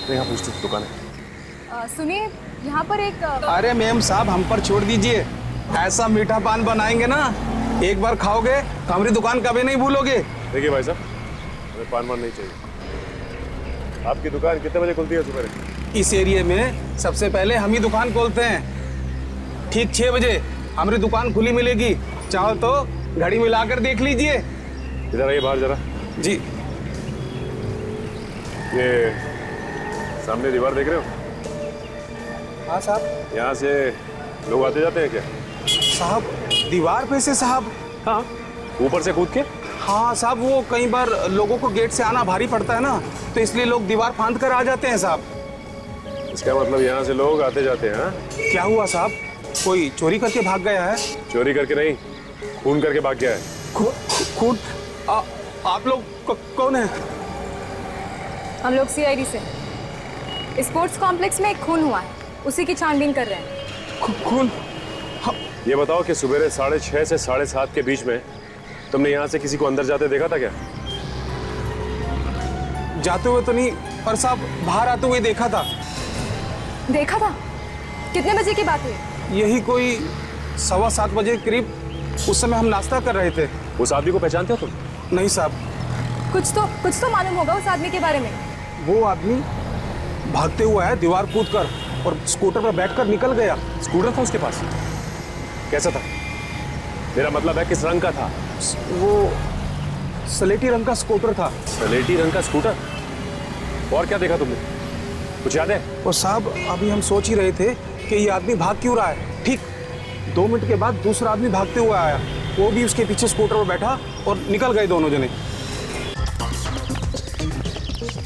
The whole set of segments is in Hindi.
यहाँ पूछते दुकान है। सुनिए, यहाँ पर एक अरे मैम साहब, हम पर छोड़ दीजिए। ऐसा मीठा पान बनाएंगे ना, एक बार खाओगे तो हमारी दुकान कभी नहीं भूलोगे। देखिए भाई साहब, हमें पान वान नहीं चाहिए। आपकी दुकान कितने बजे खुलती है सुबह? इस एरिया में सबसे पहले हम ही दुकान खोलते हैं। ठीक 6 बजे हमारी दुकान खुली मिलेगी। चाहो तो घड़ी मिलाकर देख लीजिए। इधर आइए बाहर जरा। जी। ये सामने दीवार देख रहे हो? हाँ साहब। यहाँ से लोग आते जाते हैं क्या? साहब दीवार पे से साहब? हाँ, ऊपर से कूद के? हाँ साहब, वो कई बार लोगों को गेट से आना भारी पड़ता है ना, तो इसलिए लोग दीवार फांद कर आ जाते हैं साहब। इसका मतलब यहाँ से लोग आते जाते हैं? हाँ? क्या हुआ साहब, कोई चोरी करके भाग गया है? चोरी करके नहीं, खून करके भाग गया है। खून? आप लोग कौन है? हम लोग CID से। स्पोर्ट्स कॉम्प्लेक्स में एक खून हुआ है, उसी की छानबीन कर रहे हैं। खून? ये बताओ कि सुबह 6:30 से 7:30 के बीच में तुमने यहाँ से किसी को अंदर जाते देखा था क्या? जाते हुए तो नहीं, पर साहब बाहर आते हुए देखा था। देखा था? कितने बजे की बात हुई? यही कोई 7:15 बजे के करीब। उस समय हम नाश्ता कर रहे थे। उस आदमी को पहचानते हो तुम? नहीं साहब। कुछ तो मालूम होगा उस आदमी के बारे में। वो आदमी भागते हुआ है दीवार कूदकर, और स्कूटर पर बैठकर निकल गया। स्कूटर था उसके पास? कैसा था? मेरा मतलब है किस रंग का था? वो स्लेटी रंग का स्कूटर था। स्लेटी रंग का स्कूटर? और क्या देखा तुमने, कुछ याद है? और साहब अभी हम सोच ही रहे थे कि ये आदमी भाग क्यों रहा है। ठीक 2 मिनट के बाद दूसरा आदमी भागते हुए आया, वो भी उसके पीछे स्कूटर पर बैठा और निकल गए दोनों जने।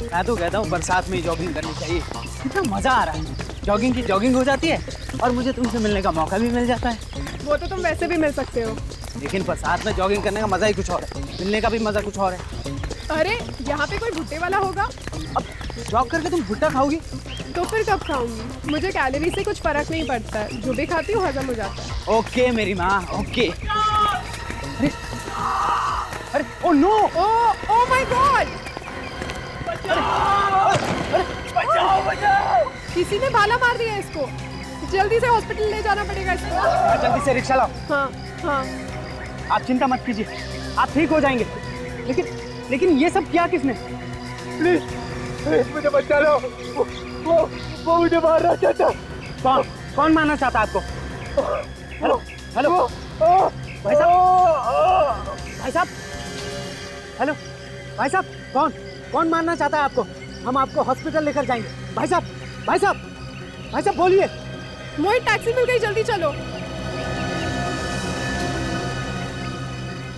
मैं तो कहता हूँ बरसात में जॉगिंग करनी चाहिए, कितना मजा आ रहा है। जॉगिंग की जॉगिंग हो जाती है और मुझे तुमसे मिलने का मौका भी मिल जाता है। वो तो तुम वैसे भी मिल सकते हो, लेकिन बरसात में जॉगिंग करने का मजा ही कुछ और है, मिलने का भी मजा कुछ और है। अरे यहाँ पे कोई भुट्टे वाला होगा। अब जॉग करके तुम भुट्टा खाओगी? तो फिर कब खाऊंगी? मुझे कैलोरी से कुछ फर्क नहीं पड़ता है, जो भी खाती हूँ हजम हो जाता है। ओके मेरी माँ, ओके। अरे अरे oh no, oh my God! बचाओ बचाओ! किसी ने भाला मार दिया इसको, जल्दी से हॉस्पिटल ले जाना पड़ेगा इसको। जल्दी से रिक्शा लाओ। हाँ हाँ। आप चिंता मत कीजिए, आप ठीक हो जाएंगे। लेकिन ये सब किया किसने? प्लीज मुझे बचा लो, वो मुझे मारना चाहता। कौन मारना चाहता आपको? हेलो हेलो भाई साहब, हेलो भाई साहब, कौन मारना चाहता है आपको? हम आपको हॉस्पिटल लेकर जाएंगे। भाई साहब बोलिए। मोहित टैक्सी मिल गई, जल्दी चलो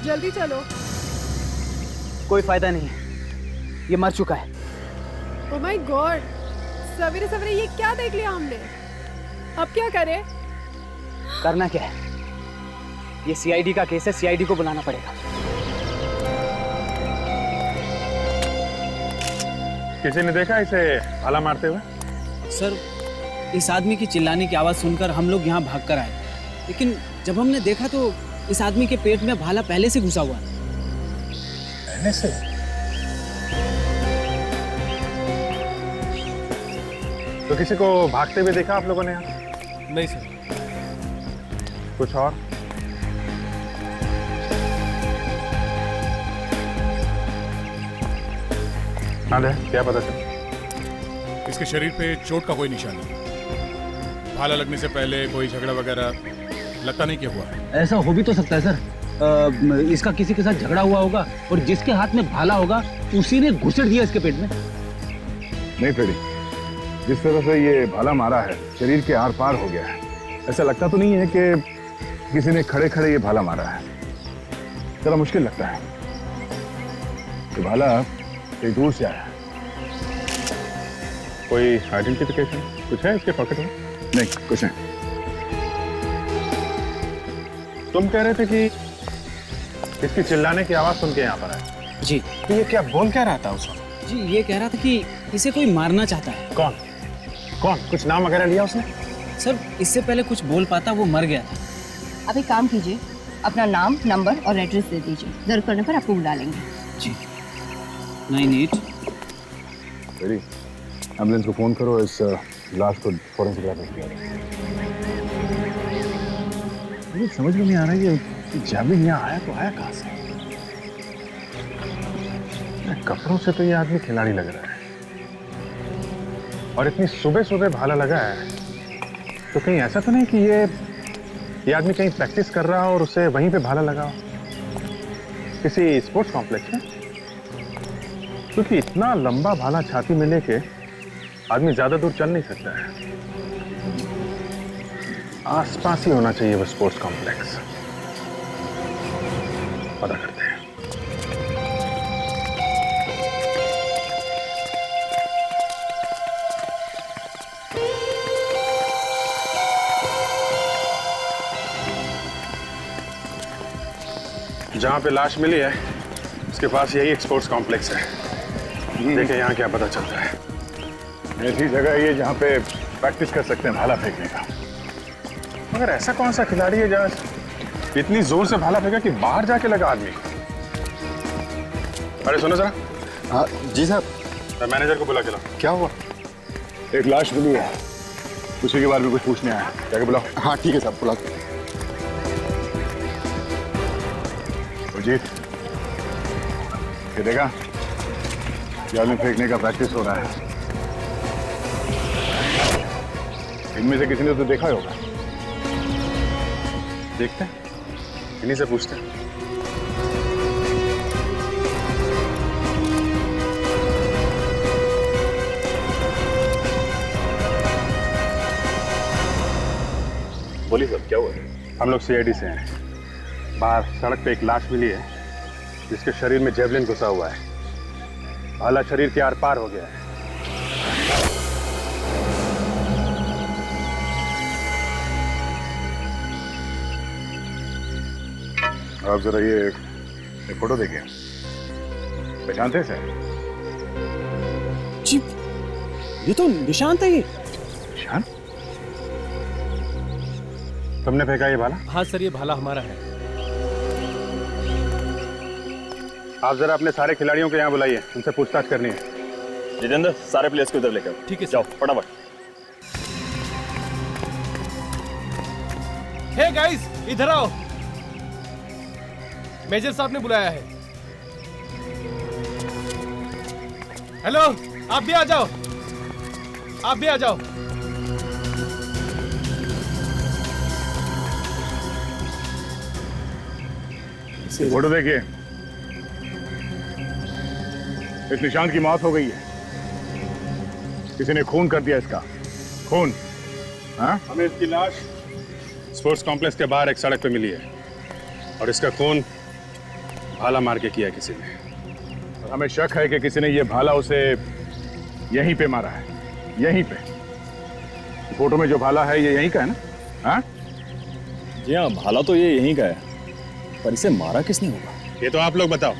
जल्दी चलो। कोई फायदा नहीं है, ये मर चुका है। ओह माय गॉड, सवेरे सवेरे ये क्या देख लिया हमने। अब क्या करें? करना क्या है, ये CID का केस है, CID को बुलाना पड़ेगा। किसी ने देखा इसे भाला मारते हुए? सर, इस आदमी की चिल्लाने की आवाज़ सुनकर हम लोग यहाँ भाग कर आए, लेकिन जब हमने देखा तो इस आदमी के पेट में भाला पहले से घुसा हुआ है। पहले से? तो किसी को भागते हुए देखा आप लोगों ने यहाँ? नहीं सर। कुछ और? हाँ दे, क्या पता चला? इसके शरीर पे चोट का कोई निशान नहीं। भाला लगने से पहले कोई झगड़ा वगैरह लगता नहीं क्या हुआ। ऐसा हो भी तो सकता है सर, इसका किसी के साथ झगड़ा हुआ होगा और जिसके हाथ में भाला होगा उसी ने घुसेड़ दिया इसके पेट में। नहीं फ्रेडी, जिस तरह से ये भाला मारा है शरीर के आर पार हो गया है। ऐसा लगता तो नहीं है कि किसी ने खड़े खड़े ये भाला मारा है। जरा मुश्किल लगता है। ये भाला कहीं दूर से आया है। कोई आइडेंटिफिकेशन कुछ है इसके पॉकेट में? नहीं, कुछ नहीं। तुम कह रहे थे कि इसकी चिल्लाने की आवाज सुन के यहाँ पर आए। जी। तो ये क्या बोल क्या रहा था उस वक्त? जी, ये कह रहा था कि इसे कोई मारना चाहता है। कौन? कुछ नाम वगैरह लिया उसने? सर, इससे पहले कुछ बोल पाता वो मर गया था। आप एक काम कीजिए, अपना नाम, नंबर और एड्रेस दे दीजिए, जरूरत पड़ने पर आपको बुला लेंगे। जी। 98। वेरी एम्बुलेंस को फोन करो, इस लाश को फॉरेंसिक लैब में भेजो। मुझे समझ में नहीं आ रहा है कि जैवलिन यहाँ आया तो आया कहाँ से? कपड़ों से तो ये आदमी खिलाड़ी लग रहा है, और इतनी सुबह सुबह भाला लगा है, तो कहीं ऐसा तो नहीं कि ये आदमी कहीं प्रैक्टिस कर रहा हो और उसे वहीं पे भाला लगा हो, किसी स्पोर्ट्स कॉम्प्लेक्स में? क्योंकि इतना लंबा भाला छाती में लेके आदमी ज्यादा दूर चल नहीं सकता है। आसपास ही होना चाहिए वो स्पोर्ट्स कॉम्प्लेक्स। पता करते हैं। जहां पे लाश मिली है उसके पास यही एक स्पोर्ट्स कॉम्प्लेक्स है। देखें यहाँ क्या पता चलता है। ऐसी जगह है ये जहाँ पे प्रैक्टिस कर सकते हैं भाला फेंकने का। मगर ऐसा कौन सा खिलाड़ी है जहाँ इतनी जोर से भाला फेंका कि बाहर जाके लगा आदमी? अरे सुनो जरा। हाँ जी साहब। मैनेजर को बुला के लाओ। क्या हुआ? एक लाश मिली है, उसी के बारे में कुछ पूछने आया। जाके बुलाओ। हाँ ठीक है साहब, बुला के। अजीत, ये देखा जाल में फेंकने का प्रैक्टिस हो रहा है। इनमें से किसी ने तो देखा ही होगा। देखते हैं, इन्हीं से पूछते हैं। बोलिए सर, क्या हुआ? हम लोग सीआईडी से हैं। बाहर सड़क पे एक लाश मिली है जिसके शरीर में जेवलिन घुसा हुआ है। भाला शरीर के आर पार हो गया है। आप जरा ये फोटो देखिए, पहचानते हैं? जी, ये तो निशांत है। ये निशांत? तुमने फेंका ये भाला? हाँ सर, ये भाला हमारा है। आप जरा अपने सारे खिलाड़ियों को यहाँ बुलाइए, उनसे पूछताछ करनी है। जितेंद्र, सारे प्लेयर्स को इधर लेकर। ठीक है जाओ फटाफट। हे गाइस, इधर आओ। मेजर साहब ने बुलाया है। हेलो, आप भी आ जाओ, आप भी आ जाओ। फोटो देखिए, इस निशांत की मौत हो गई है। किसी ने खून कर दिया इसका, खून। हाँ? हमें इसकी लाश स्पोर्ट्स कॉम्प्लेक्स के बाहर एक सड़क पे मिली है और इसका खून भाला मार के किया किसी ने। और हमें शक है कि किसी ने ये भाला उसे यहीं पे मारा है, यहीं पे। फोटो में जो भाला है ये यहीं का है ना? हाँ जी हाँ, भाला तो ये यहीं का है, पर इसे मारा किसने होगा? ये तो आप लोग बताओ,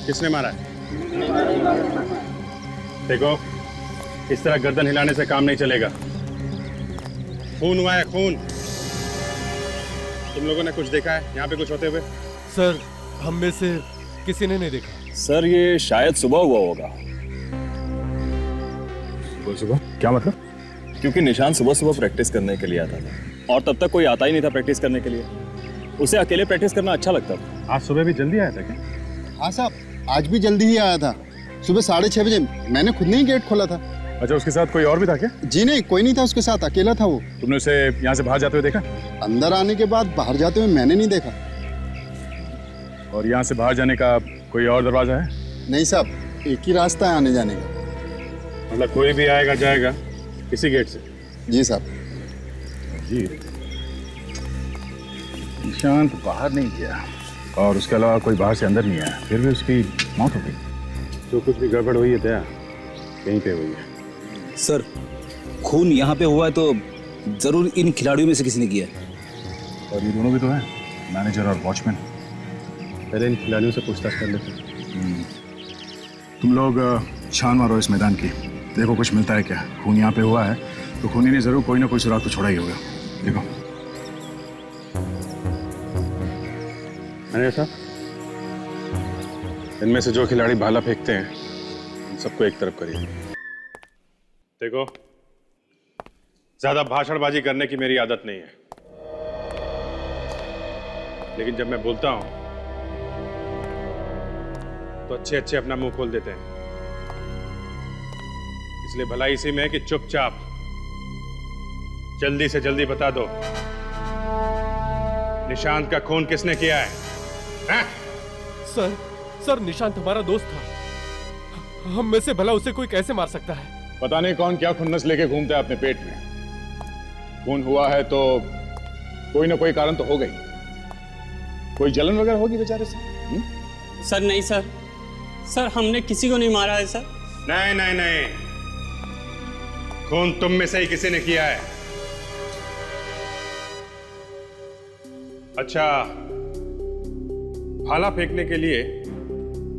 किसने मारा है? देखो, इस तरह गर्दन हिलाने से काम नहीं चलेगा। खून हुआ है, खून। तुम लोगों ने कुछ देखा है यहाँ पे कुछ होते हुए? सर, हम में से किसी ने नहीं देखा। सर, ये शायद सुबह हुआ होगा। सुबह? क्या मतलब? क्योंकि निशान सुबह सुबह प्रैक्टिस करने के लिए आता था और तब तक कोई आता ही नहीं था प्रैक्टिस करने के लिए। उसे अकेले प्रैक्टिस करना अच्छा लगता था। आज सुबह भी जल्दी आया था क्या? हाँ साहब, आज भी जल्दी ही आया था। सुबह 6:30 बजे मैंने खुद नहीं गेट खोला था। अच्छा, उसके साथ कोई और भी था क्या? जी नहीं, कोई नहीं था उसके साथ, अकेला था वो। तुमने उसे यहाँ से बाहर जाते हुए देखा? अंदर आने के बाद बाहर जाते हुए मैंने नहीं देखा। और यहाँ से बाहर जाने का कोई और दरवाजा है? नहीं साहब, एक ही रास्ता है आने जाने का। मतलब कोई भी आएगा जाएगा इसी गेट से? जी साहब। जी, निशांत बाहर नहीं गया और उसके अलावा कोई बाहर से अंदर नहीं आया, फिर भी उसकी मौत हो गई। तो कुछ भी गड़बड़ हुई है दया, कहीं पे हुई है। सर, खून यहाँ पे हुआ है तो जरूर इन खिलाड़ियों में से किसी ने किया है। और ये दोनों भी तो हैं, मैनेजर और वॉचमैन। पहले इन खिलाड़ियों से पूछताछ कर लेते। तुम लोग छान मारो इस मैदान की, देखो कुछ मिलता है क्या। खून यहाँ पे हुआ है तो खूनी ने जरूर कोई ना कोई सुराग तो छोड़ा ही होगा। देखो। मैनेजर साहब, इनमें से जो खिलाड़ी भाला फेंकते हैं सबको एक तरफ करिए। देखो, ज्यादा भाषणबाजी करने की मेरी आदत नहीं है, लेकिन जब मैं बोलता हूं तो अच्छे अच्छे अपना मुंह खोल देते हैं। इसलिए भलाई इसी में है कि चुपचाप जल्दी से जल्दी बता दो, निशांत का खून किसने किया है? हैं? सर निशांत हमारा दोस्त था। हम में से भला उसे कोई कैसे मार सकता है? पता नहीं कौन क्या खुन्नस लेके घूमता है अपने पेट में। खून हुआ है तो कोई ना कोई कारण तो हो गई, कोई जलन वगैरह होगी बेचारे से। सर नहीं सर हमने किसी को नहीं मारा है सर। नहीं नहीं नहीं, खून तुम में से ही किसी ने किया है। अच्छा, भाला फेंकने के लिए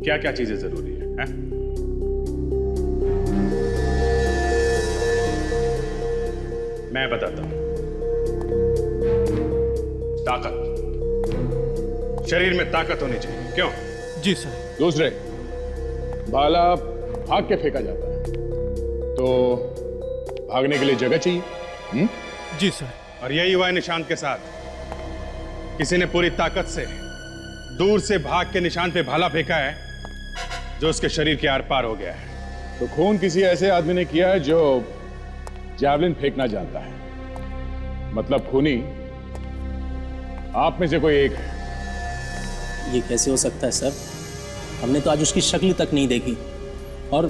क्या क्या चीजें जरूरी है? मैं बताता हूं। ताकत, शरीर में ताकत होनी चाहिए। क्यों? जी सर। दूसरे, भाला भाग के फेंका जाता है तो भागने के लिए जगह चाहिए। जी सर। और यही हुआ है निशांत के साथ। किसी ने पूरी ताकत से दूर से भाग के निशांत पे भाला फेंका है जो उसके शरीर के आर पार हो गया है। तो खून किसी ऐसे आदमी ने किया है जो जैवलिन फेंकना जानता है। मतलब खूनी आप में से कोई एक है। ये कैसे हो सकता है सर? हमने तो आज उसकी शक्ल तक नहीं देखी, और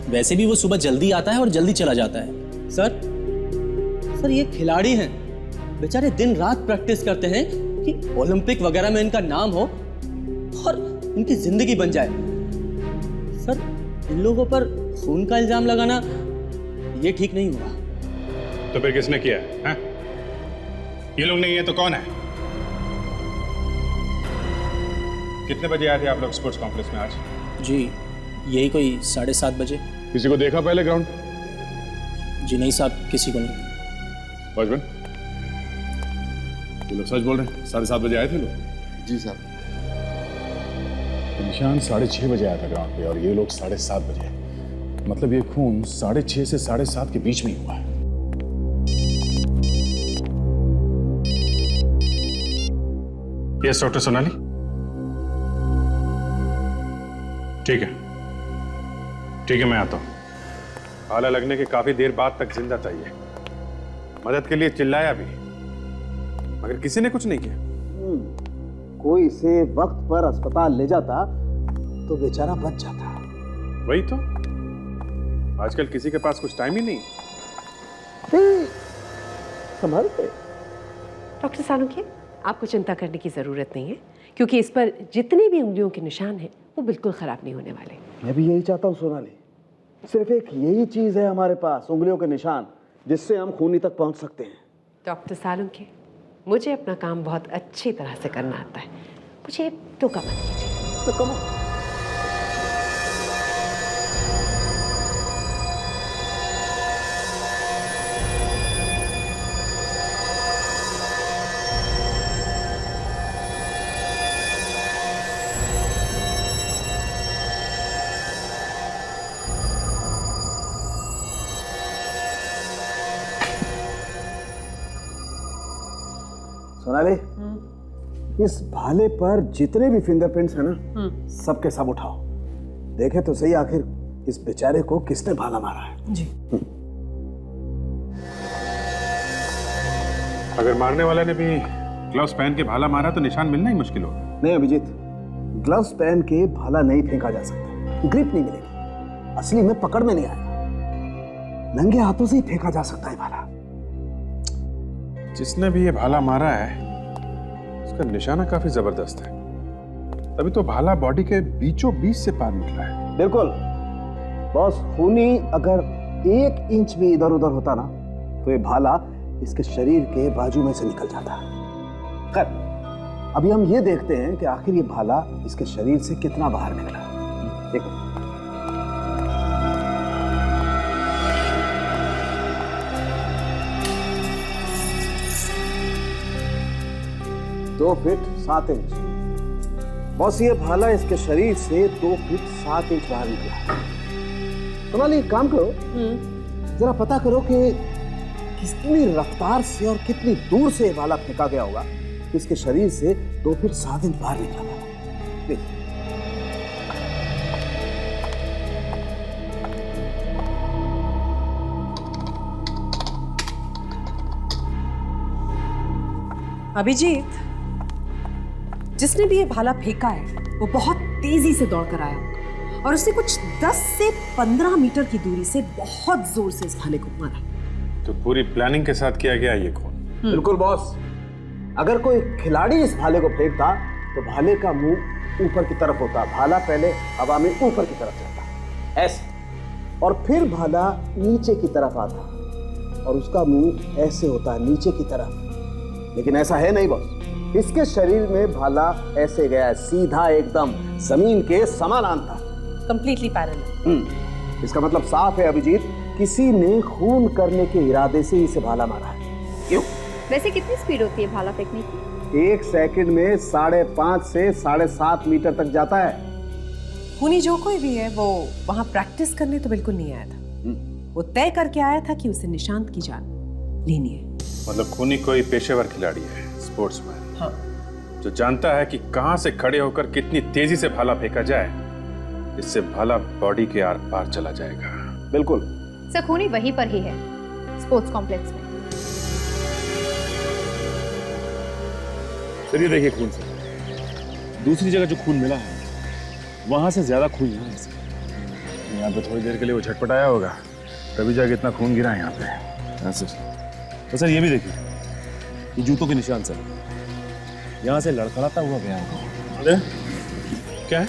वैसे भी वो सुबह जल्दी आता है और जल्दी चला जाता है। सर ये खिलाड़ी हैं, बेचारे दिन रात प्रैक्टिस करते हैं कि ओलंपिक वगैरह में इनका नाम हो और इनकी जिंदगी बन जाए। सर इन लोगों पर खून का इल्जाम लगाना ये ठीक नहीं हुआ। तो फिर किसने किया है? ये लोग नहीं है तो कौन है? कितने बजे आए थे आप लोग स्पोर्ट्स कॉम्प्लेक्स में आज? जी यही कोई 7:30 बजे। किसी को देखा पहले ग्राउंड? जी नहीं साहब, किसी को नहीं। वॉचमैन, ये लोग सच बोल रहे हैं? 7:30 बजे आए थे लोग? जी साहब। निशान 6:30 बजे आया था ग्राउंड पे और ये लोग 7:30 बजे। मतलब ये खून 6:30 से 7:30 के बीच में ही हुआ है। Yes doctor Sonali. ठीक है मैं आता हूं। भाला लगने के काफी देर बाद तक जिंदा था ये। मदद के लिए चिल्लाया भी, मगर किसी ने कुछ नहीं किया। कोई इसे वक्त पर अस्पताल ले जाता तो बेचारा बच जाता। वही तो, आजकल किसी के पास कुछ टाइम ही नहीं। संभल के। डॉक्टर सालुंखे, आपको चिंता करने की जरूरत नहीं है, क्योंकि इस पर जितने भी उंगलियों के निशान हैं वो बिल्कुल खराब नहीं होने वाले। मैं भी यही चाहता हूँ सोनाली। सिर्फ एक यही चीज है हमारे पास, उंगलियों के निशान, जिससे हम खूनी तक पहुंच सकते हैं। डॉक्टर सालुंखे, मुझे अपना काम बहुत अच्छी तरह से करना आता है, मुझे टोका मत कीजिए। तो कम सोनाली, इस भाले पर जितने भी फिंगरप्रिंट्स हैं ना, सबके सब उठाओ। देखे तो सही आखिर इस बेचारे को किसने भाला मारा है। जी। अगर मारने वाले ने भी ग्लव्स पहन के भाला मारा तो निशान मिलना ही मुश्किल होगा। नहीं अभिजीत, ग्लव्स पहन के भाला नहीं फेंका जा सकता, ग्रिप नहीं मिलेगी, असली में पकड़ में नहीं आएगा। नंगे हाथों से ही फेंका जा सकता है भाला। जिसने भी ये भाला मारा है उसका निशाना काफी जबरदस्त है, तभी तो भाला बॉडी के बीचों बीच से पार निकला है। बिल्कुल बॉस, खूनी अगर 1 इंच भी इधर उधर होता ना तो ये भाला इसके शरीर के बाजू में से निकल जाता। खैर, अभी हम ये देखते हैं कि आखिर ये भाला इसके शरीर से कितना बाहर निकला। देखो, दो फीट 7 इंच। बॉस, ये भाला इसके शरीर से 2 फीट 7 इंच बाहर निकला। सोनाली एक काम करो, जरा पता करो कि कितनी रफ्तार से और कितनी दूर से भाला फेंका गया होगा, इसके शरीर से तो फिर 7 इंच बाहर निकला था। देखिए। अभिजीत, जिसने भी ये भाला फेंका है वो बहुत तेजी से दौड़ कर आया होगा और उसने कुछ 10 से 15 मीटर की दूरी से बहुत जोर से इस भाले को मारा। तो पूरी प्लानिंग के साथ किया गया ये खून। बिल्कुल बॉस। अगर कोई खिलाड़ी इस भाले को फेंकता तो भाले का मुंह ऊपर की तरफ होता, भाला पहले हवा में ऊपर की तरफ जाता ऐसे, और फिर भाला नीचे की तरफ आता और उसका मुंह ऐसे होता है नीचे की तरफ। लेकिन ऐसा है नहीं बॉस, इसके शरीर में भाला ऐसे गया, सीधा एकदम जमीन के समानांतर, कंप्लीटली पैरेलल। इसका मतलब साफ है अभिजीत, किसी ने खून करने के इरादे से इसे भाला मारा है। क्यों? वैसे कितनी स्पीड होती है भाला फेंकने की? 1 सेकंड में 5.5 से 7.5 मीटर तक जाता है। खूनी जो कोई भी है वो वहां प्रैक्टिस करने तो बिल्कुल नहीं आया था। वो तय करके आया था कि उसे निशांत की जान लेनी है। मतलब खूनी कोई पेशेवर खिलाड़ी है, स्पोर्ट्समैन। हाँ। जो जानता है कि कहां से खड़े होकर कितनी तेजी से भाला फेंका जाए, इससे भाला बॉडी के आर पार चला जाएगा। बिल्कुल। सर खूनी वहीं पर ही है, स्पोर्ट्स कॉम्प्लेक्स में। चलिए देखिए खून से, दूसरी जगह जो खून मिला है वहां से ज्यादा खून यहाँ है। यहाँ पे थोड़ी देर के लिए वो झटपटाया होगा, तभी जाके इतना खून गिरा है यहाँ पे। हाँ सर। तो सर ये भी देखिए, ये जूतों के निशान सर, यहाँ से लड़खड़ाता हुआ गया होगा। अरे क्या है?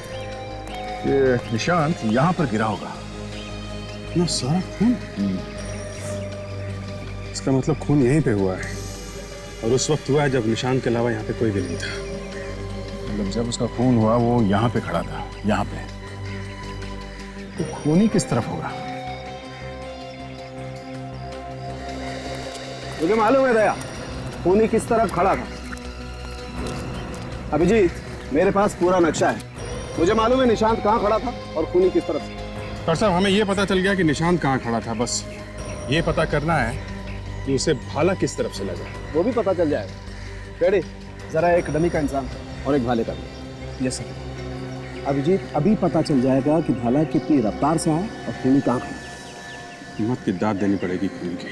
ये निशान यहाँ पर गिरा होगा। इतना सारा खून? इसका मतलब खून यहीं पे हुआ है, और उस वक्त हुआ है जब निशान के अलावा यहाँ पे कोई भी नहीं था। मतलब जब उसका खून हुआ वो यहाँ पे खड़ा था, यहाँ पे। तो खूनी किस तरफ होगा? मुझे मालूम है दया, खूनी किस तरफ खड़ा था। अभिजीत, मेरे पास पूरा नक्शा है, मुझे मालूम है निशांत कहाँ खड़ा था और खूनी किस तरफ से। डॉक्टर साहब, हमें ये पता चल गया कि निशांत कहाँ खड़ा था, बस ये पता करना है कि उसे भाला किस तरफ से लगा। वो भी पता चल जाएगा। रेडी, जरा एक डमी का इंसान और एक भाले का भी। Yes sir. अभिजीत, अभी पता चल जाएगा कि भाला कितनी रफ्तार से आया और खूनी कहाँ खड़ा। मौत की दाद देनी पड़ेगी खून की।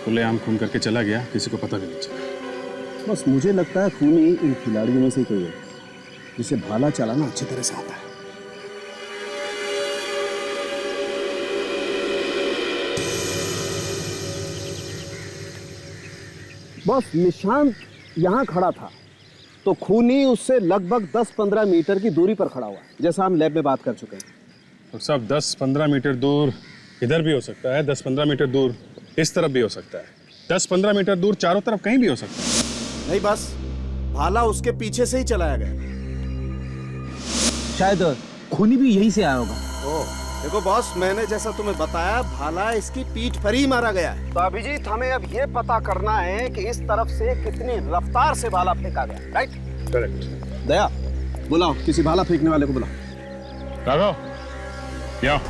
खुलेआम खून करके चला गया, किसी को पता भी नहीं चला। बस मुझे लगता है खूनी इन खिलाड़ियों में से कोई है जिसे भाला चलाना अच्छी तरह से आता है। बस निशांत यहाँ खड़ा था तो खूनी उससे लगभग 10-15 मीटर की दूरी पर खड़ा हुआ, जैसा हम लैब में बात कर चुके हैं। और सब 10-15 मीटर दूर इधर भी हो सकता है, 10-15 मीटर दूर इस तरफ भी हो सकता है, 10-15 मीटर दूर चारों तरफ कहीं भी हो सकता है। नहीं, बस भाला उसके पीछे से ही चलाया गया। शायद खूनी भी यहीं से आया होगा। ओह, देखो बॉस, मैंने जैसा तुम्हें बताया, भाला इसकी पीठ पर ही मारा गया है। तो अभिजीत, हमें अब ये पता करना है कि इस तरफ से कितनी रफ्तार से भाला फेंका गया। राइट? करेक्ट। दया, बुलाओ किसी भाला फेंकने वाले को बुलाओ। राघव, या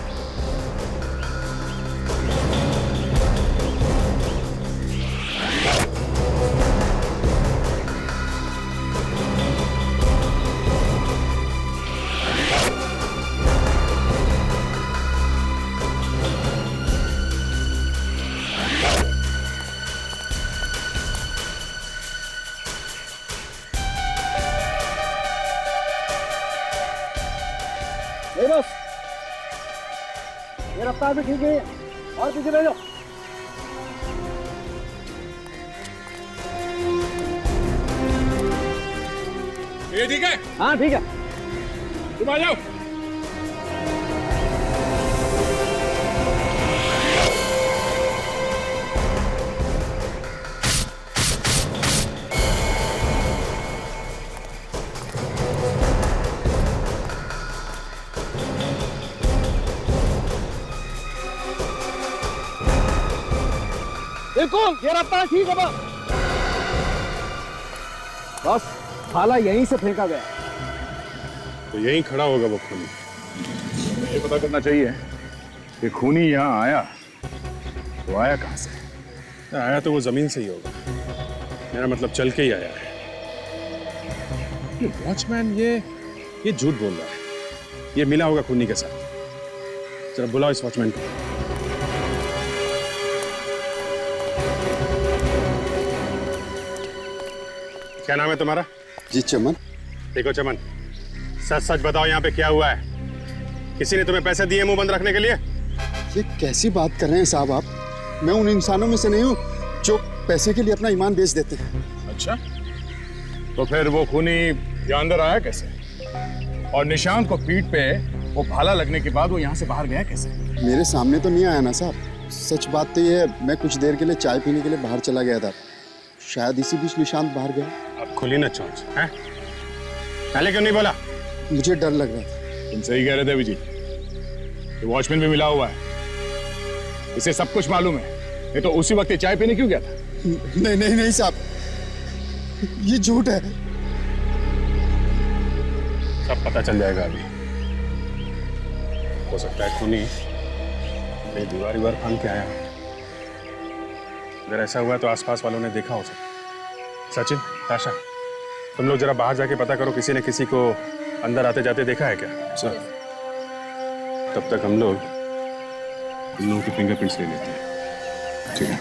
बस ये रफ्तार भी ठीक है, और पीछे ले जाओ। ये ठीक है? हाँ ठीक है, तुम आ जाओ। बिल्कुल, ये रफ्तार ठीक है बस भाला यहीं से फेंका गया। तो यहीं खड़ा होगा वो खूनी। ये पता करना चाहिए ये खूनी यहाँ आया तो आया कहाँ से? आया तो वो जमीन से ही होगा, मेरा मतलब चल के ही आया है। ये वॉचमैन ये झूठ बोल रहा है, ये मिला होगा खूनी के साथ। जरा बुलाओ इस वॉचमैन को। क्या नाम है तुम्हारा? जी चमन। देखो चमन, सच सच बताओ यहाँ पे क्या हुआ है? किसी ने तुम्हें पैसे दिए मुंह बंद रखने के लिए? ये कैसी बात कर रहे हैं साहब आप? मैं उन इंसानों में से नहीं हूँ जो पैसे के लिए अपना ईमान बेच देते हैं। अच्छा, तो फिर वो खूनी यहाँ अंदर आया कैसे? और निशांत को पीठ पे वो भाला लगने के बाद वो यहाँ से बाहर गया कैसे? मेरे सामने तो नहीं आया ना साहब। सच बात तो ये है, मैं कुछ देर के लिए चाय पीने के लिए बाहर चला गया था, शायद इसी बीच निशांत बाहर गया। अब खुली ना चोंच, हैं? पहले क्यों नहीं बोला? मुझे डर लग रहा था। तुम सही कह रहे थे अभिजीत, ये वॉचमैन भी मिला हुआ है, इसे सब कुछ मालूम है। ये तो उसी वक्त ये चाय पीने क्यों गया था? नहीं नहीं नहीं साहब, ये झूठ है। सब पता चल जाएगा अभी। हो सकता है खूनी ये दीवार फांद के आया। अगर ऐसा हुआ तो आसपास वालों ने देखा हो सकता। सचिन, ताशा, तुम लोग जरा बाहर जाके पता करो, किसी ने किसी को अंदर आते जाते देखा है क्या? सर, तब तक हम लोग इन लोगों की फिंगरप्रिंट्स ले लेते हैं। ठीक है।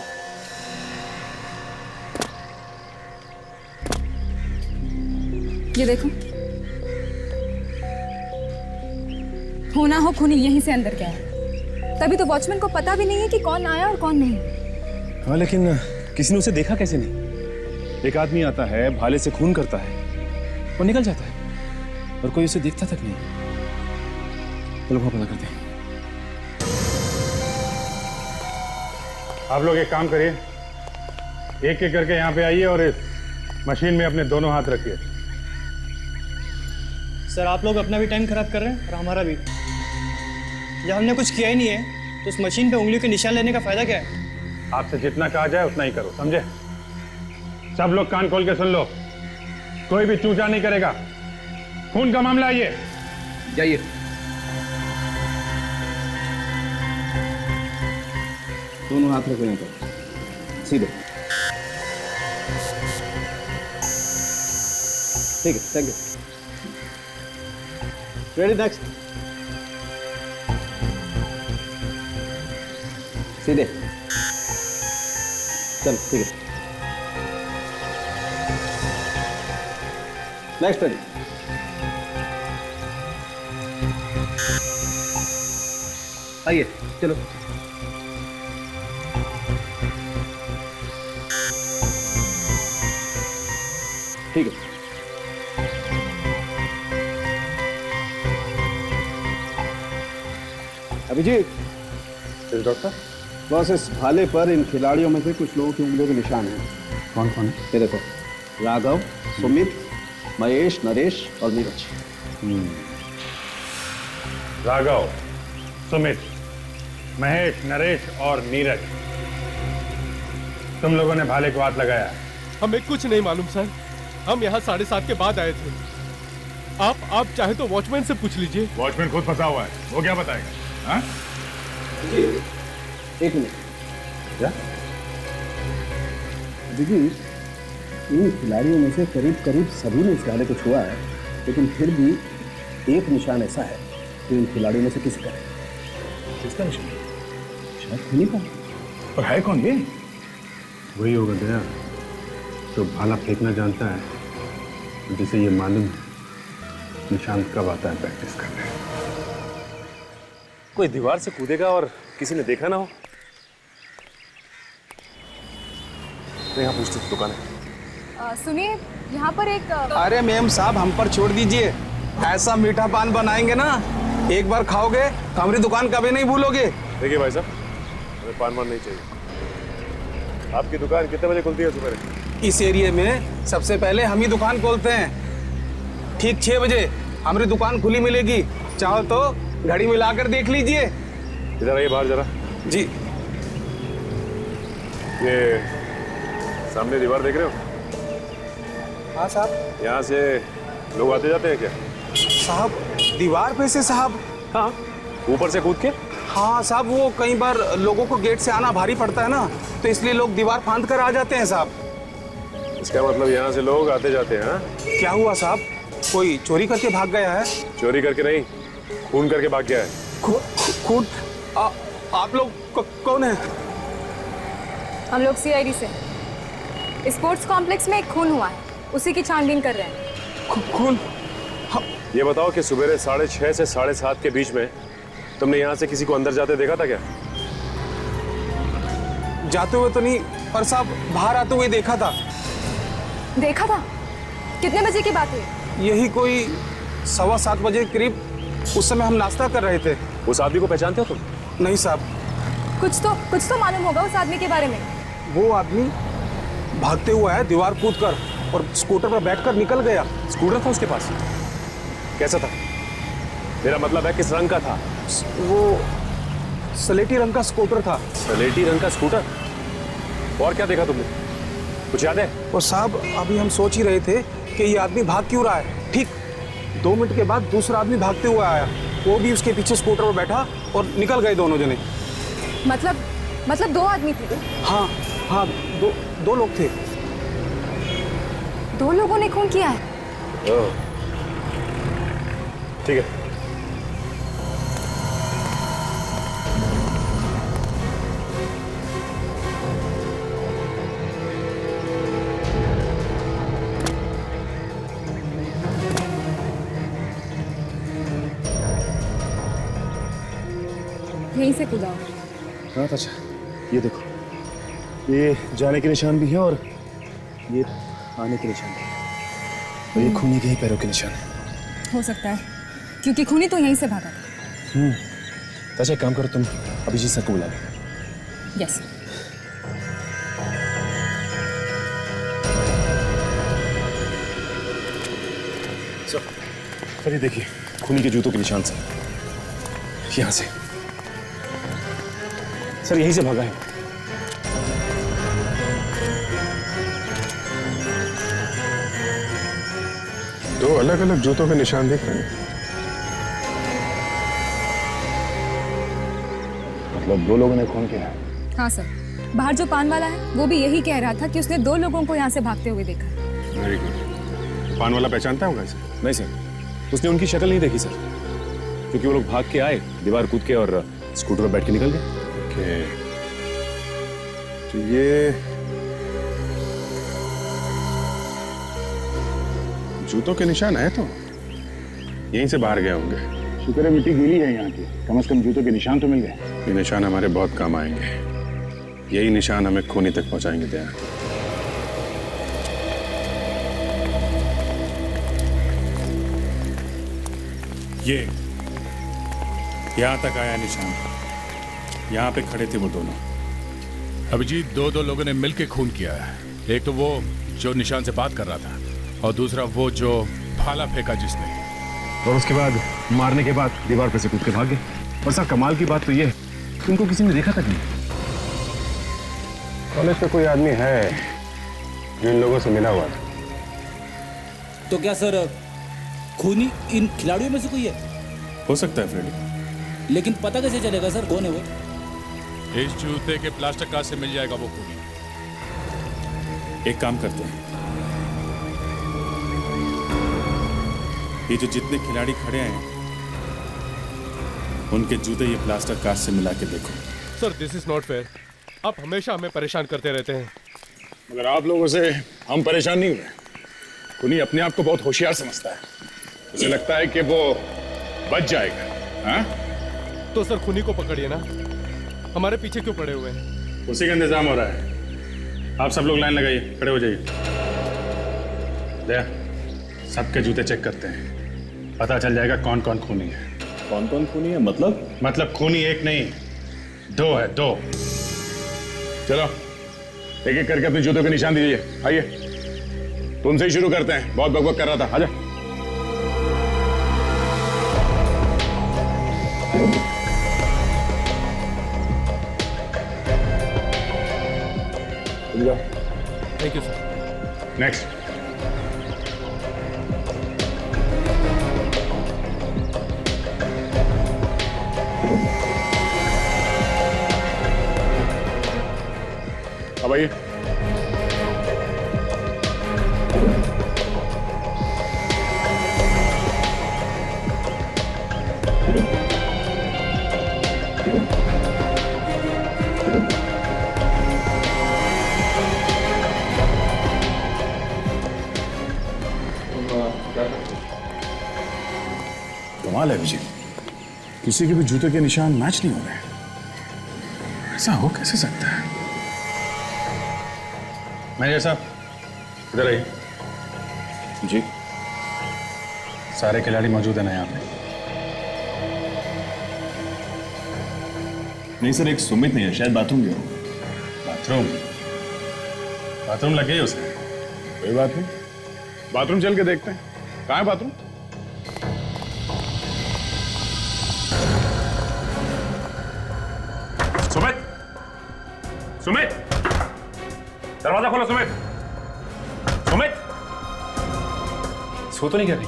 ये देखो, होना हो खूनी यहीं से अंदर गया है। तभी तो वॉचमैन को पता भी नहीं है कि कौन आया और कौन नहीं। हाँ, लेकिन किसी ने उसे देखा कैसे नहीं? एक आदमी आता है, भाले से खून करता है और निकल जाता है, और कोई उसे देखता तक नहीं। चलो वहां पता करते हैं। आप लोग एक काम करिए, एक एक करके यहाँ पे आइए और इस मशीन में अपने दोनों हाथ रखिए। सर, आप लोग अपना भी टाइम खराब कर रहे हैं और हमारा भी। जब हमने कुछ किया ही नहीं है तो उस मशीन पे उंगलियों के निशान लेने का फायदा क्या है? आपसे जितना कहा जाए उतना ही करो, समझे? सब लोग कान खोल के सुन लो, कोई भी चूचा नहीं करेगा। खून का मामला है ये। जाइए। दोनों हाथ रखो यहाँ पर, सीधे। ठीक है, थैंक यू। Ready, next. सीधे। चल, ठीक है। Next ready. आइए, चलो। ठीक है। अभिजीत। डॉक्टर? बस इस भाले पर इन खिलाड़ियों में से कुछ लोगों की उंगलियों के निशान हैं। कौन कौन है? ये देखो, राघव, सुमित, महेश, नरेश और नीरज। राघव, सुमित, महेश, नरेश और नीरज, तुम लोगों ने भाले को हाथ लगाया? हमें कुछ नहीं मालूम सर, हम यहाँ 7:30 के बाद आए थे। आप चाहे तो वॉचमैन से पूछ लीजिए। वॉचमैन खुद फंसा हुआ है, वो क्या बताएगा? हाँ? एक मिनट। क्या? देखिए, इन खिलाड़ियों में से करीब करीब सभी ने इस भाले को छुआ है, लेकिन फिर भी एक निशान ऐसा है जो इन खिलाड़ियों में से किसी का है। किसका निशान? शायद खूनी का। और है कौन ये? वही होगा दया, जो भाला फेंकना जानता है, जिसे ये मालूम है निशांत कब आता है प्रैक्टिस करने। कोई दीवार से कूदेगा और किसी ने देखा ना हो तो यहाँ पूछते दुकान है। सुनिए, यहाँ पर एक अरे मैम साहब, हम पर छोड़ दीजिए। ऐसा मीठा पान बनाएंगे ना, एक बार खाओगे तो हमारी दुकान कभी नहीं भूलोगे। देखिए भाई साहब, हमें पान वान नहीं चाहिए। आपकी दुकान कितने बजे खुलती है सुबह? इस एरिया में सबसे पहले हम ही दुकान खोलते हैं। ठीक 6 बजे हमारी दुकान खुली मिलेगी। चाहो तो घड़ी मिलाकर देख लीजिए। इधर आइए बाहर जरा। जी। ये सामने दीवार देख रहे हो? हाँ साहब। यहाँ से लोग आते जाते हैं क्या? साहब, दीवार पे से साहब? हाँ, ऊपर से कूद के। हाँ साहब, वो कई बार लोगों को गेट से आना भारी पड़ता है ना, तो इसलिए लोग दीवार फांद कर आ जाते हैं साहब। इसका मतलब यहाँ से लोग आते जाते हैं? हाँ? क्या हुआ साहब, कोई चोरी करके भाग गया है? चोरी करके नहीं, खून करके भाग गया है। खून? आप लोग कौन है? हम लोग सीआईडी से। स्पोर्ट्स कॉम्प्लेक्स में एक खून हुआ है, उसी की छानबीन कर रहे हैं। खून? ये बताओ कि सुबह 6:30 से 7:30 के बीच में तुमने यहाँ से किसी को अंदर जाते देखा था क्या? जाते हुए तो नहीं, पर साहब बाहर आते हुए देखा था। देखा था? कितने बजे की बात है? यही कोई 7:15 बजे के करीब। उस समय हम नाश्ता कर रहे थे। उस आदमी को पहचानते हो तुम? नहीं साहब। कुछ तो मालूम होगा उस आदमी के बारे में। वो आदमी भागते हुआ है, दीवार कूदकर, और स्कूटर पर बैठकर निकल गया। स्कूटर था उसके पास? कैसा था? मेरा मतलब है किस रंग का था? वो सलेटी रंग का स्कूटर था। सलेटी रंग का स्कूटर? और क्या देखा तुमने, कुछ याद है? और साहब अभी हम सोच ही रहे थे कि ये आदमी भाग क्यों रहा है। ठीक 2 मिनट के बाद दूसरा आदमी भागते हुए आया, वो भी उसके पीछे स्कूटर पर बैठा और निकल गए दोनों जने। मतलब 2 आदमी थे? हाँ, दो लोग थे। 2 लोगों ने खून किया है? ठीक है। यहीं से कूदा। हाँ अच्छा, ये देखो, ये जाने के निशान भी है और ये आने के निशान भी है, और ये खूनी के ही पैरों के निशान है। हो सकता है, क्योंकि खूनी तो यहीं से भागा था। अच्छा एक काम करो, तुम अभिजीत सर को बुला लो। यस। सर ये देखिए, खूनी के जूतों के निशान से, यहाँ से। सर यहीं से भागा है। दो अलग अलग जूतों के निशान दिख रहे हैं। मतलब 2 लोगों ने खून किया है? हाँ सर, बाहर जो पान वाला है वो भी यही कह रहा था कि उसने 2 लोगों को यहाँ से भागते हुए देखा। Very good. पान वाला पहचानता होगा इसे? नहीं सर, उसने उनकी शक्ल नहीं देखी सर, क्योंकि वो लोग भाग के आए, दीवार कूद के और स्कूटर पर बैठ के निकल गए। ओके, तो ये जूतों के निशान है तो यहीं से बाहर गए होंगे। शुक्र है मिट्टी गीली है यहाँ की, कम से कम जूतों के निशान तो मिल गए। ये निशान हमारे बहुत काम आएंगे, यही निशान हमें खूनी तक पहुंचाएंगे। दया, ये यहाँ तक आया निशान, यहाँ पे खड़े थे वो दोनों। अभिजीत, 2 लोगों ने मिलकर खून किया है। एक तो वो जो निशान से बात कर रहा था, और दूसरा वो जो भाला फेंका जिसने। और उसके बाद मारने के बाद दीवार पे से कूद के भाग गए। और सर कमाल की बात तो ये है कि उनको किसी ने देखा तक नहीं। कॉलेज में कोई आदमी है जो इन लोगों से मिला हुआ था? तो क्या सर खूनी इन खिलाड़ियों में से कोई है? हो सकता है फ्रेडी, लेकिन पता कैसे चलेगा सर कौन है वो? इस जूते के प्लास्टर कार्ड से मिल जाएगा वो खूनी। एक काम करते हैं, ये जो जितने खिलाड़ी खड़े हैं उनके जूते ये प्लास्टर कार्ड से मिला के देखो। Sir this is not fair, आप हमेशा हमें परेशान करते रहते हैं। मगर आप लोगों से हम परेशान नहीं हुए। खूनी अपने आप को बहुत होशियार समझता है, उसे लगता है कि वो बच जाएगा। हाँ? तो सर खूनी को पकड़िए ना, हमारे पीछे क्यों पड़े हुए हैं? उसी का इंतजाम हो रहा है। आप सब लोग लाइन लगाइए, खड़े हो जाइए। दया, सबके जूते चेक करते हैं, पता चल जाएगा कौन कौन खूनी है। कौन कौन खूनी है? मतलब खूनी एक नहीं 2 है, 2। चलो एक एक करके अपने जूतों के निशान दीजिए। आइए, तुमसे ही शुरू करते हैं, बहुत बकबक कर रहा था। आजा। Thank you sir. नेक्स्ट। अब आइए। कमाल है अभिजीत, किसी के भी जूते के निशान मैच नहीं हो रहे। ऐसा हो कैसे सकता है? मैनेजर साहब इधर आइए। जी सारे खिलाड़ी मौजूद हैं ना यहाँ पे? नहीं सर, एक सुमित नहीं है, शायद बाथरूम गया हो। बाथरूम? बाथरूम लगे ही उसे। कोई बात नहीं, बाथरूम चल के देखते हैं। कहाँ है बाथरूम? सुमित, सुमित, दरवाजा खोलो सुमित। सुमित, सो तो नहीं कर रही?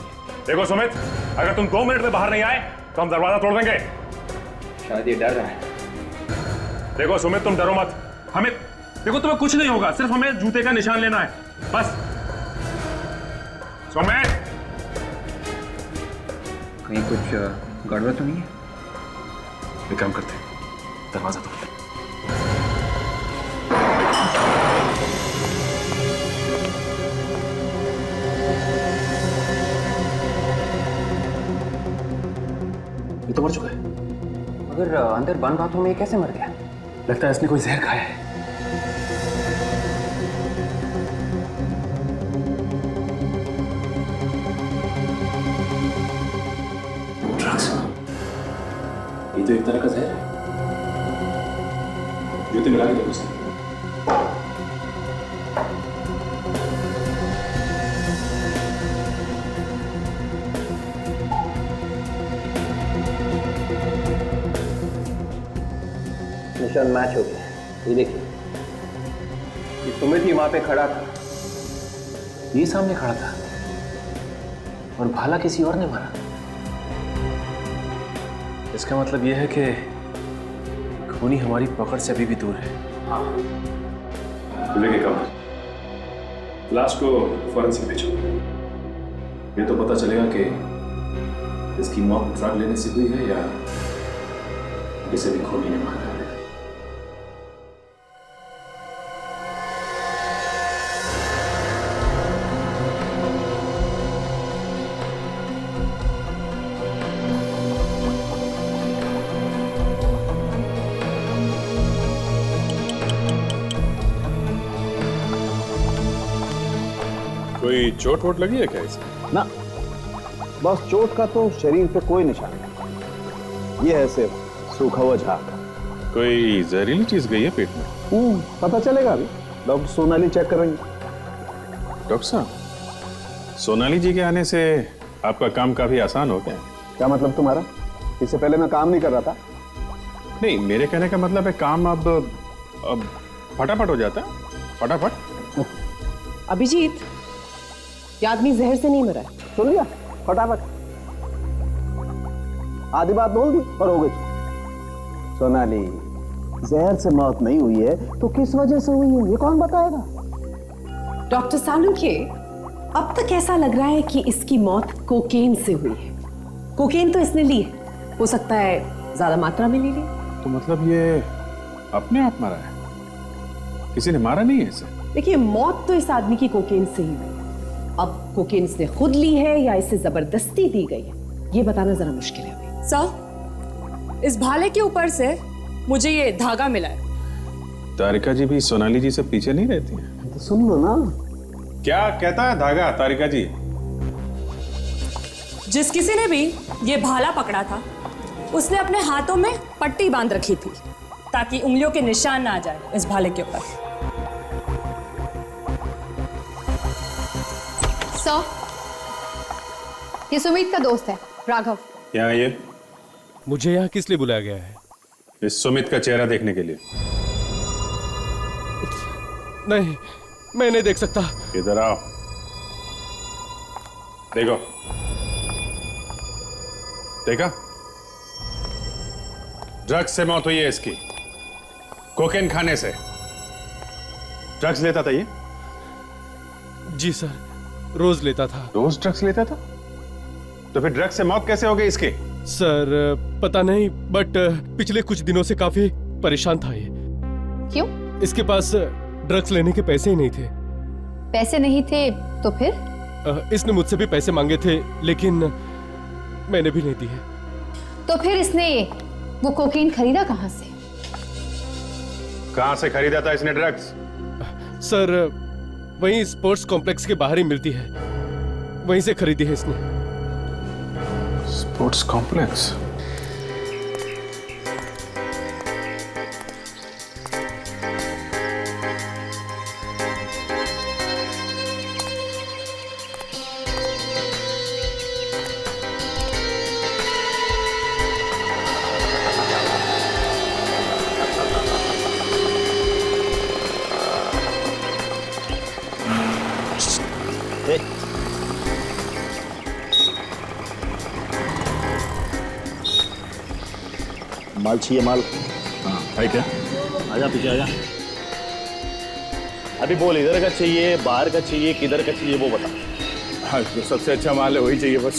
देखो सुमित, अगर तुम 2 मिनट में बाहर नहीं आए तो हम दरवाजा तोड़ देंगे। शायद ये डर रहा है। देखो सुमित, तुम डरो मत। हमें देखो, तुम्हें कुछ नहीं होगा, सिर्फ हमें जूते का निशान लेना है बस। सुमित, कहीं कुछ गड़बड़ तो नहीं है? एक काम करते हैं, दरवाजा तोड़ लें। ये तो मर चुका है। मगर अंदर बंद बाथरूम में कैसे मर गया? लगता है इसने कोई जहर खाया है। ड्रग्स? ये तो एक तरह का जहर है। जूते मिला के देखो उसने। निशान मैच हो गया। ये देखिए, ये सुमित ही वहां पे खड़ा था, ये सामने खड़ा था और भाला किसी और ने मारा। इसका मतलब यह है कि खूनी हमारी पकड़ से अभी भी दूर है। लेके कम लाश को फॉरेंसिक भेजो। ये तो पता चलेगा कि इसकी मौत ड्रग लेने से हुई है या इसे भी खूनी ने मारा है। कोई चोट वोट लगी है क्या इसे? ना, बस चोट का तो शरीर पे कोई निशान नहीं। ये है सिर्फ सूखा हुआ झाग। कोई जहरीली चीज गई है पेट में? पता चलेगा अभी, डॉक्टर सोनाली चेक करेंगे। डॉक्टर साहब, सोनाली जी के आने से आपका काम काफी आसान हो गया। क्या मतलब तुम्हारा? इससे पहले मैं काम नहीं कर रहा था? नहीं, मेरे कहने का मतलब है काम अब फटाफट हो जाता है, फटाफट। अभिजीत, ये आदमी जहर से नहीं मरा है। सुन लिया? फटाफट आधी बात बोल दी और हो गई। सोनाली, जहर से मौत नहीं हुई है तो किस वजह से हुई है ये कौन बताएगा? डॉक्टर सालुंखे, अब तक ऐसा लग रहा है कि इसकी मौत कोकेन से हुई है। कोकेन तो इसने ली है, हो सकता है ज्यादा मात्रा में ले ली। तो मतलब ये अपने आप मरा है, किसी ने मारा नहीं है इसे? देखिए, मौत तो इस आदमी की कोकेन से ही हुई। अब कोकेन इसने खुद ली है या इसे जबरदस्ती दी गई है, ये बताना जरा मुश्किल है। सर, इस भाले के ऊपर से मुझे ये धागा मिला है। तारिका जी भी सोनाली जी से पीछे नहीं रहती हैं? तो सुन लो ना। क्या कहता है धागा तारिका जी? जिस किसी ने भी ये भाला पकड़ा था उसने अपने हाथों में पट्टी बांध रखी थी ताकि उंगलियों के निशान ना आ जाए इस भाले के ऊपर। सर, ये सुमित का दोस्त है, राघव। यहाँ ये मुझे यहाँ किस लिए बुलाया गया है? इस सुमित का चेहरा देखने के लिए। नहीं, मैं नहीं देख सकता। इधर आओ, देखो। देखा? ड्रग्स से मौत हुई है इसकी, कोकेन खाने से। ड्रग्स लेता था ये? जी सर, रोज लेता था। रोज ड्रग्स लेता था? तो फिर ड्रग्स से मौत कैसे हो गई इसकी? सर पता नहीं, बट पिछले कुछ दिनों से काफी परेशान था ये। क्यों? इसके पास ड्रग्स लेने के पैसे ही नहीं थे। पैसे नहीं थे तो फिर? इसने मुझसे भी पैसे मांगे थे, लेकिन मैंने भी नहीं दिए। तो फिर इसने वो कोकीन खरीदा कहाँ से? कहाँ से खरीदा था इसने ड्रग्स? सर वहीं स्पोर्ट्स कॉम्प्लेक्स के बाहर ही मिलती है, वहीं से खरीदी है इसने। Sports complex? माल चाहिए माल। हाँ है क्या? आजा पीछे आजा। अभी बोल, इधर का चाहिए, बाहर का चाहिए, किधर का चाहिए वो बता। हाँ, जो सबसे अच्छा माल है वही चाहिए बस।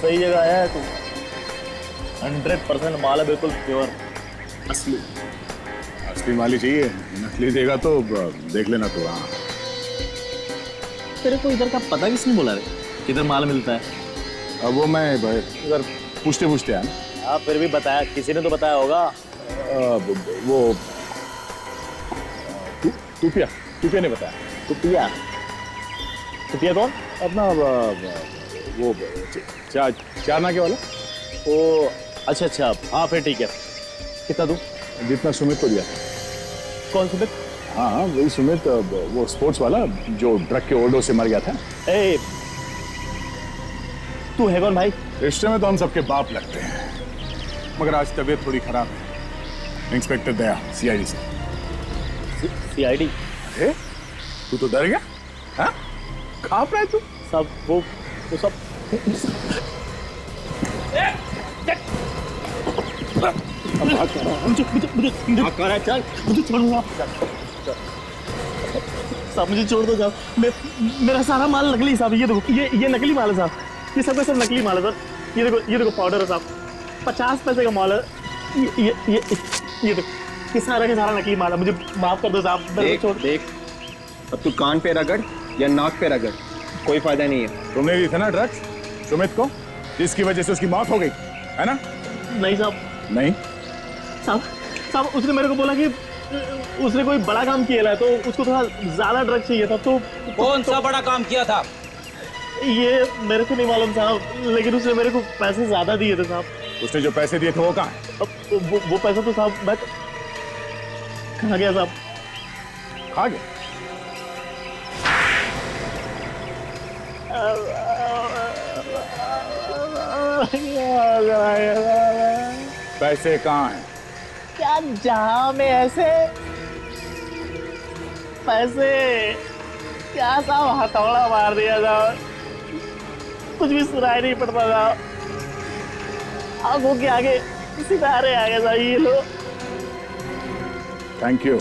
सही जगह आया है तू। 100% माल है, बिल्कुल प्योर असली। असली माल ही चाहिए, नकली देगा तो देख लेना तू। हाँ, तेरे को इधर का पता किसने बोला रे, किधर माल मिलता है? अब वो मैं इधर पूछते पूछते आया ना। हाँ, फिर भी बताया, किसी ने तो बताया होगा। वो टूपिया ने बताया। टूपिया? टूपिया कौन? अपना वो चार नाके वाला। ओ अच्छा, हाँ फिर ठीक है। कितना दूं? जितना सुमित को दिया। कौन सुमित? हाँ वही सुमित, वो स्पोर्ट्स वाला जो ड्रग के ओवरडोज से मर गया था। ए, तू है कौन भाई? रिश्ते में तो हम सबके बाप लगते हैं, मगर आज तबीयत थोड़ी खराब है। इंस्पेक्टर दया, सीआईडी से। सीआईडी? अरे तू तो डर गया? हाँ? खा पाए तू? सब वो सब मुझे छोड़ दो साहब। मेरा सारा माल नकली साहब। ये देखो, ये नकली माल है साहब। ये सब का सब नकली माल है सर। ये देखो पाउडर है साहब, 50 पैसे का माल है। ये देखो, ये सारा का सारा नकली माल है। मुझे माफ कर दो साहब। देख, अब तू कान पे रगड़ या नाक पे रगड़, कोई फायदा नहीं है। तुमने दी था ना ड्रग्स सुमित को, जिसकी वजह से उसकी मौत हो गई है ना? नहीं साहब। नहीं साहब, उसने मेरे को बोला कि उसने कोई बड़ा काम किया है, तो उसको थोड़ा ज्यादा ड्रग चाहिए था। तो कौन सा बड़ा काम किया था? ये मेरे को नहीं मालूम साहब, लेकिन उसने मेरे को पैसे ज्यादा दिए थे साहब। उसने जो पैसे दिए थे वो कहाँ है? वो पैसा तो साहब मैं खा गया साहब। खा गया? पैसे कहाँ हैं? क्या जहां में ऐसे पैसे? क्या साहब हथौड़ा मार दिया साहब, कुछ भी सुनाई नहीं पड़ता साहब। आंखों के आगे सितारे आ गए साहब। ये लो। Thank you.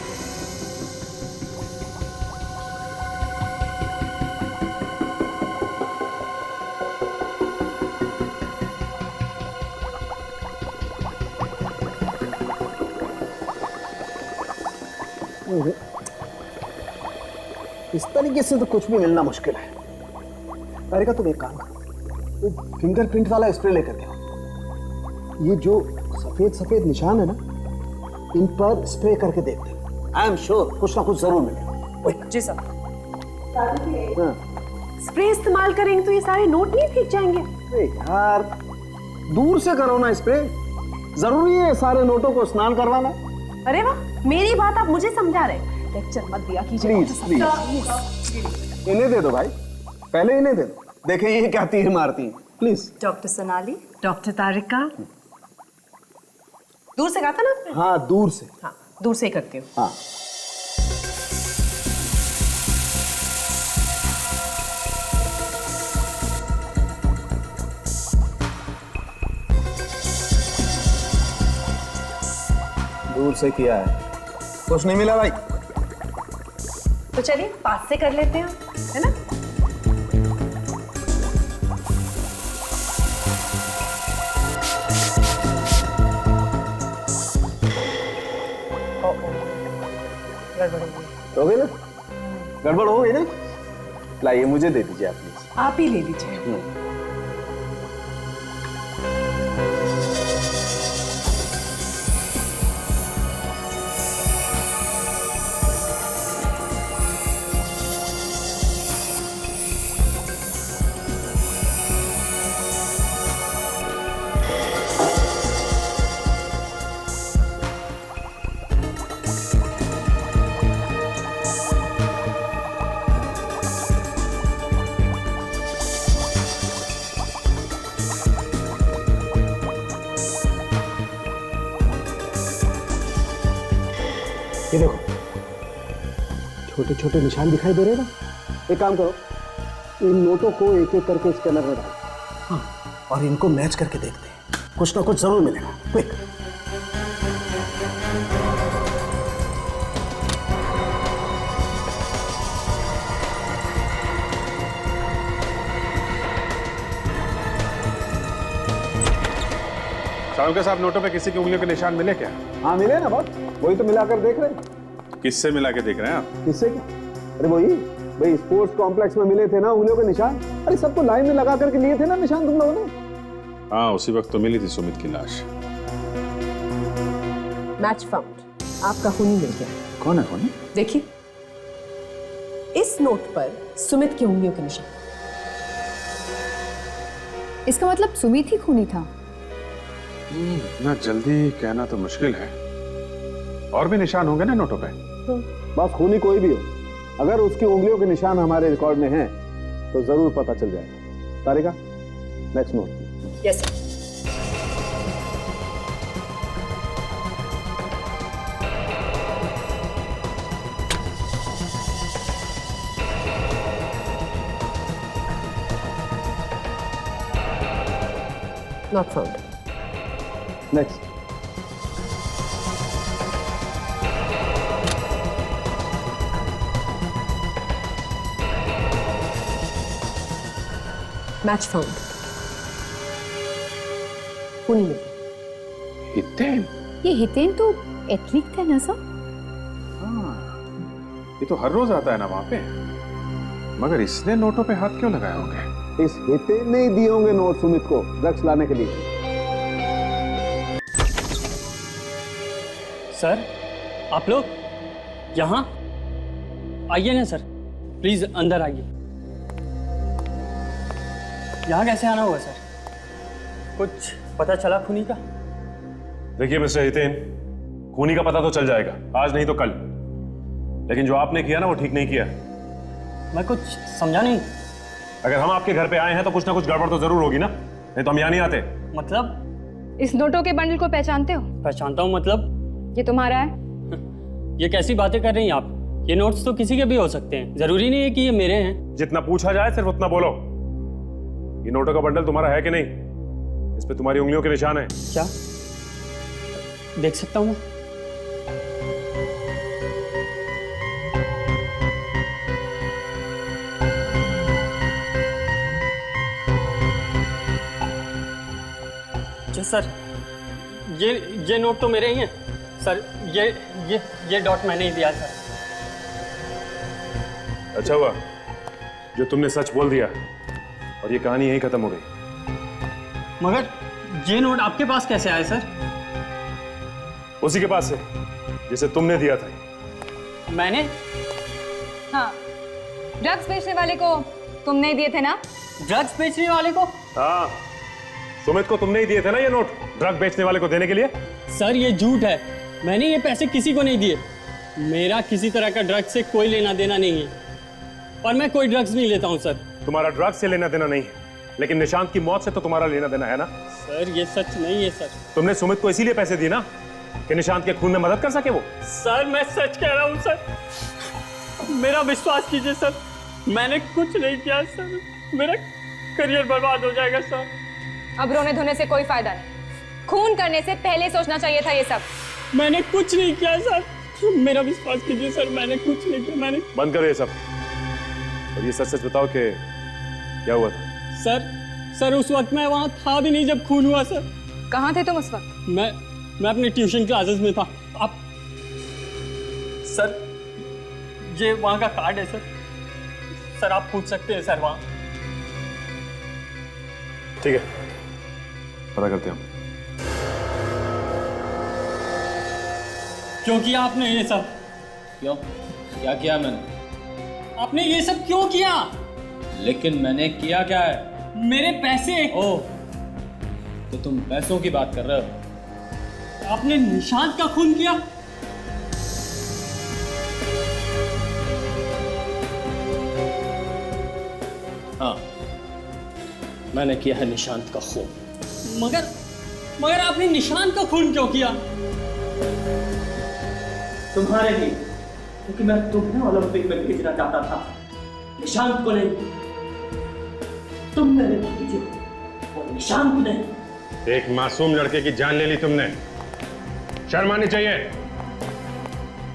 इस तरीके से तो कुछ भी मिलना मुश्किल है। अरे का तुम एक काम करो, वो फिंगरप्रिंट वाला स्प्रे लेकर के आओ। ये जो सफेद सफेद निशान है ना, इन पर स्प्रे करके देखते हैं। आई एम श्योर कुछ ना कुछ जरूर मिलेगा। जी सर। स्प्रे इस्तेमाल करेंगे तो ये सारे नोट नहीं भीग जाएंगे? अरे यार, दूर से करो ना स्प्रे। जरूरी है सारे नोटों को स्नान करवाना? अरे वाह, मेरी बात आप मुझे समझा रहे। लेक्चर मत दिया कीजिए। प्लीज इन्हें दे दो भाई, पहले इन्हें दे दो। देखें ये क्या तीर मारती हैं। प्लीज। डॉक्टर सोनाली, डॉक्टर तारिका, दूर से कहा था ना आपने? हाँ दूर से। हाँ दूर से ही करती हूँ। हाँ दूर से किया है। कुछ नहीं मिला भाई। तो चलिए पास से कर लेते हैं, है ना? हो गई ना? गड़बड़ हो गई ना? लाइए मुझे दे दीजिए आप प्लीज। आप ही ले लीजिए। ये देखो, छोटे छोटे निशान दिखाई दे रहे हैं ना? एक काम करो, इन नोटों को एक एक करके स्कैनर में डालो। हाँ, और इनको मैच करके देखते हैं, कुछ ना कुछ जरूर मिलेगा। क्विक। साहब साहब, नोटों पे किसी की उंगलियों के निशान मिले क्या? हाँ मिले ना बॉस, वही तो मिलाकर देख रहे हैं। किससे मिला के देख रहे हैं आप? किससे क्या? अरे वही भाई, स्पोर्ट्स कॉम्प्लेक्स में मिले थे ना उंगलियों के निशान। अरे सबको लाइन में लगा करके लिए थे ना निशान तुम लोगों ने। हाँ, उसी वक्त तो मिली थी सुमित की लाश। मैच फाउंड, आपका खूनी मिल गया। कौन है खूनी? देखिए, इस नोट पर सुमित की उंगलियों के निशान। इसका मतलब सुमित ही खूनी था। ना जल्दी कहना तो मुश्किल है, और भी निशान होंगे ना नोटों पे। बस खूनी कोई भी हो, अगर उसकी उंगलियों के निशान हमारे रिकॉर्ड में हैं, तो जरूर पता चल जाएगा। Tarika, next note. Yes sir. Not found. Next. Match found. खूनी मिल गया। हितेन? ये हितेन तो एथलीट था ना सर? हाँ, ये तो हर रोज आता है ना वहां पे। मगर इसने नोटों पे हाथ क्यों लगाए होंगे? इस हितेन ने ही दिए होंगे नोट सुमित को ड्रग्स लाने के लिए। सर, आप लोग यहाँ आइए ना सर, प्लीज अंदर आइए। यहाँ कैसे आना हुआ सर? कुछ पता चला खूनी का? देखिए मिस्टर हितेन, खूनी का पता तो चल जाएगा, आज नहीं तो कल। लेकिन जो आपने किया ना वो ठीक नहीं किया। मैं कुछ समझा नहीं। अगर हम आपके घर पे आए हैं तो कुछ ना कुछ गड़बड़ तो जरूर होगी ना, नहीं तो हम यहाँ नहीं आते। मतलब? इस नोटों के बंडल को पहचानते हो? पहचानता हूँ मतलब? ये तुम्हारा है? ये कैसी बातें कर रही हैं आप? ये नोट्स तो किसी के भी हो सकते हैं, जरूरी नहीं है कि ये मेरे हैं। जितना पूछा जाए सिर्फ उतना बोलो। ये नोटों का बंडल तुम्हारा है कि नहीं? इस पे तुम्हारी उंगलियों के निशान है। क्या देख सकता हूँ मैं? सर, ये नोट तो मेरे ही हैं सर। ये डॉट मैंने ही दिया सर। अच्छा हुआ जो तुमने सच बोल दिया और ये कहानी यहीं खत्म हो गई। मगर ये नोट आपके पास कैसे आया सर? उसी के पास से जिसे तुमने दिया था। मैंने? हाँ, ड्रग्स बेचने वाले को तुमने ही दिए थे ना? ड्रग्स बेचने वाले को? हाँ, सुमित को तुमने ही दिए थे ना ये नोट, ड्रग बेचने वाले को देने के लिए। सर ये झूठ है, मैंने ये पैसे किसी को नहीं दिए। मेरा किसी तरह का ड्रग्स से कोई लेना देना नहीं है और मैं कोई ड्रग्स नहीं लेता हूँ सर। तुम्हारा ड्रग्स से लेना देना नहीं है, लेकिन निशांत की मौत से तो तुम्हारा लेना देना है ना। सर ये सच नहीं है सर। तुमने सुमित को इसीलिए पैसे दिए ना कि निशांत के खून में मदद कर सके वो। सर मैं सच कह रहा हूँ सर, मेरा विश्वास कीजिए सर, मैंने कुछ नहीं किया सर। मेरा करियर बर्बाद हो जाएगा सर। अब रोने धोने से कोई फायदा नहीं, खून करने से पहले सोचना चाहिए था ये सब। मैंने कुछ नहीं किया सर। मेरा विश्वास कीजिए सर, मैंने कुछ नहीं किया। मैंने बंद करो ये सब और ये सच सच बताओ कि क्या हुआ था। सर उस वक्त मैं वहाँ था भी नहीं जब खून हुआ सर। कहाँ थे तुम उस वक्त? मैं अपने ट्यूशन क्लासेस में था। आप सर ये वहाँ का कार्ड है सर आप पूछ सकते हैं सर वहाँ। ठीक है, पता करते हैं। क्यों किया आपने ये सब? क्यों? क्या किया मैंने? आपने ये सब क्यों किया? लेकिन मैंने किया क्या है? मेरे पैसे। ओह, तो तुम पैसों की बात कर रहे हो? आपने निशांत का खून किया? हाँ, मैंने किया है निशांत का खून। मगर आपने निशांत का खून क्यों किया? तुम्हारे लिए, क्योंकि मैं तुम्हें ओलंपिक में भेजना चाहता था, निशांत को नहीं। तुम मेरे भतीजे और निशांत को नहीं। एक मासूम लड़के की जान ले ली तुमने, शर्म आनी चाहिए।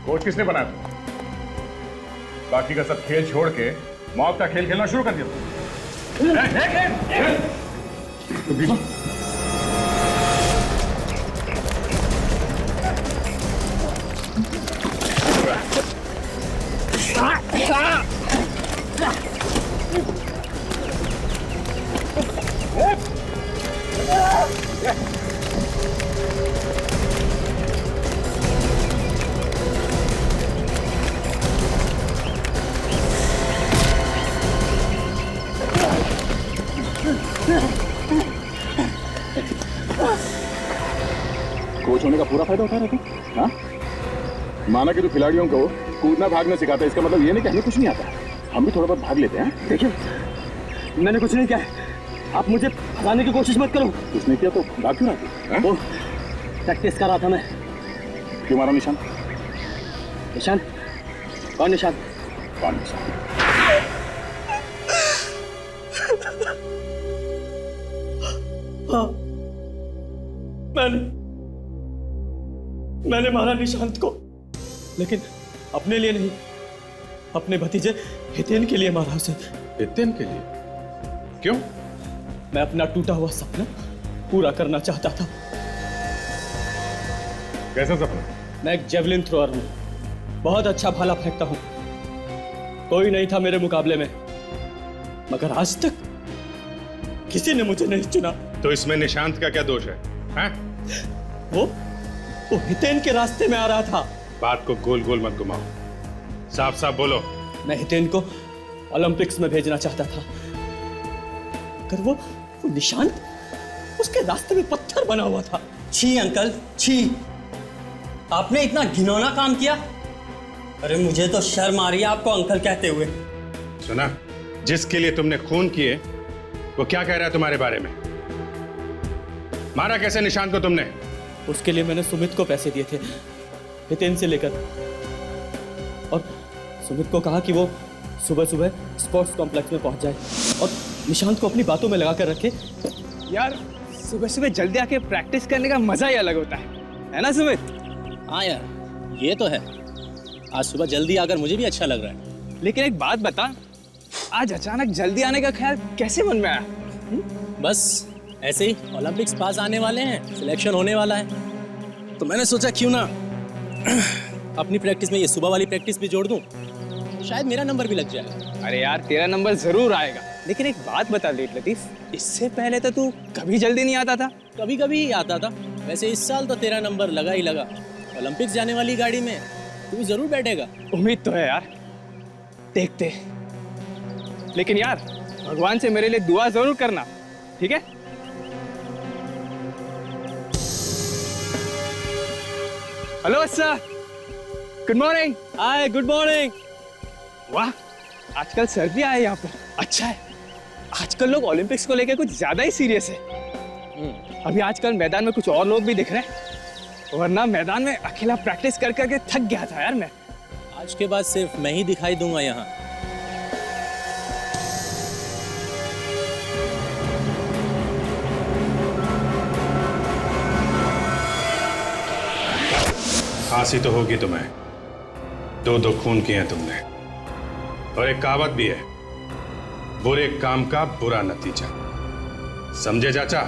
कोच किसने बनाया तुम? बाकी का सब खेल छोड़ के मौत का खेल खेलना शुरू कर दिया तुम। कोच होने का पूरा फायदा उठा रहे थे। हाँ, माना कि तू खिलाड़ियों को कूदना भागना सिखाता है, इसका मतलब ये नहीं कि हमें कुछ नहीं आता। हम भी थोड़ा बहुत भाग लेते हैं। देखिए, मैंने कुछ नहीं किया है। आप मुझे हराने की कोशिश मत करो। कुछ नहीं किया तो भाग क्यों रहा तू? प्रैक्टिस कर रहा था मैं। क्यों मारा निशान? निशान? कौन निशान? कौन निशान? हाँ, मैंने मारा निशांत को, लेकिन अपने लिए नहीं, अपने भतीजे हितेन के लिए मारा उसे। हितेन के लिए? क्यों? मैं अपना टूटा हुआ सपना पूरा करना चाहता था। कैसा सपना? मैं एक जेवलिन थ्रोअर हूं, बहुत अच्छा भाला फेंकता हूं। कोई नहीं था मेरे मुकाबले में, मगर आज तक किसी ने मुझे नहीं चुना। तो इसमें निशांत का क्या दोष है? हैं? वो हितेन के रास्ते में आ रहा था। बात को गोल गोल मत घुमाओ, साफ साफ बोलो। मैं हितेन को ओलंपिक्स में भेजना चाहता था, मगर वो निशांत उसके रास्ते में पत्थर बना हुआ था। छी अंकल, छी, आपने इतना घिनौना काम किया। अरे मुझे तो शर्म आ रही है आपको अंकल कहते हुए। सुना, जिसके लिए तुमने खून किए वो क्या कह रहा है तुम्हारे बारे में? मारा कैसे निशांत को तुमने? उसके लिए मैंने सुमित को पैसे दिए थे, हितेन से लेकर, और सुमित को कहा कि वो सुबह सुबह स्पोर्ट्स कॉम्प्लेक्स में पहुंच जाए और निशांत को अपनी बातों में लगा कर रखे। यार सुबह सुबह जल्दी आके प्रैक्टिस करने का मजा ही अलग होता है ना सुमित? हाँ यार, ये तो है। आज सुबह जल्दी आकर मुझे भी अच्छा लग रहा है। लेकिन एक बात बता, आज अचानक जल्दी आने का ख्याल कैसे मन में आया? बस ऐसे ही, ओलंपिक्स पास आने वाले हैं, सिलेक्शन होने वाला है, तो मैंने सोचा क्यों ना अपनी प्रैक्टिस में ये सुबह वाली प्रैक्टिस भी जोड़ दूं, शायद मेरा नंबर भी लग जाएगा। अरे यार तेरा नंबर जरूर आएगा, लेकिन एक बात बता लेट लतीफ, इससे पहले तो तू कभी जल्दी नहीं आता था। कभी कभी ही आता था। वैसे इस साल तो तेरा नंबर लगा ही लगा। ओलंपिक्स जाने वाली गाड़ी में तू जरूर बैठेगा। उम्मीद तो है यार, देखते। लेकिन यार भगवान से मेरे लिए दुआ जरूर करना, ठीक है? Hello sir, good morning. Hi, good morning. वाह, आजकल सर भी आए यहाँ पर। अच्छा है, आजकल लोग ओलंपिक्स को लेकर कुछ ज्यादा ही सीरियस है। अभी आजकल मैदान में कुछ और लोग भी दिख रहे हैं, वरना मैदान में अकेला प्रैक्टिस कर करके थक गया था यार मैं। आज के बाद सिर्फ मैं ही दिखाई दूंगा यहाँ। खांसी तो होगी तुम्हें, दो खून किए हैं तुमने, और एक कहावत भी है, बुरे काम का बुरा नतीजा। समझे चाचा?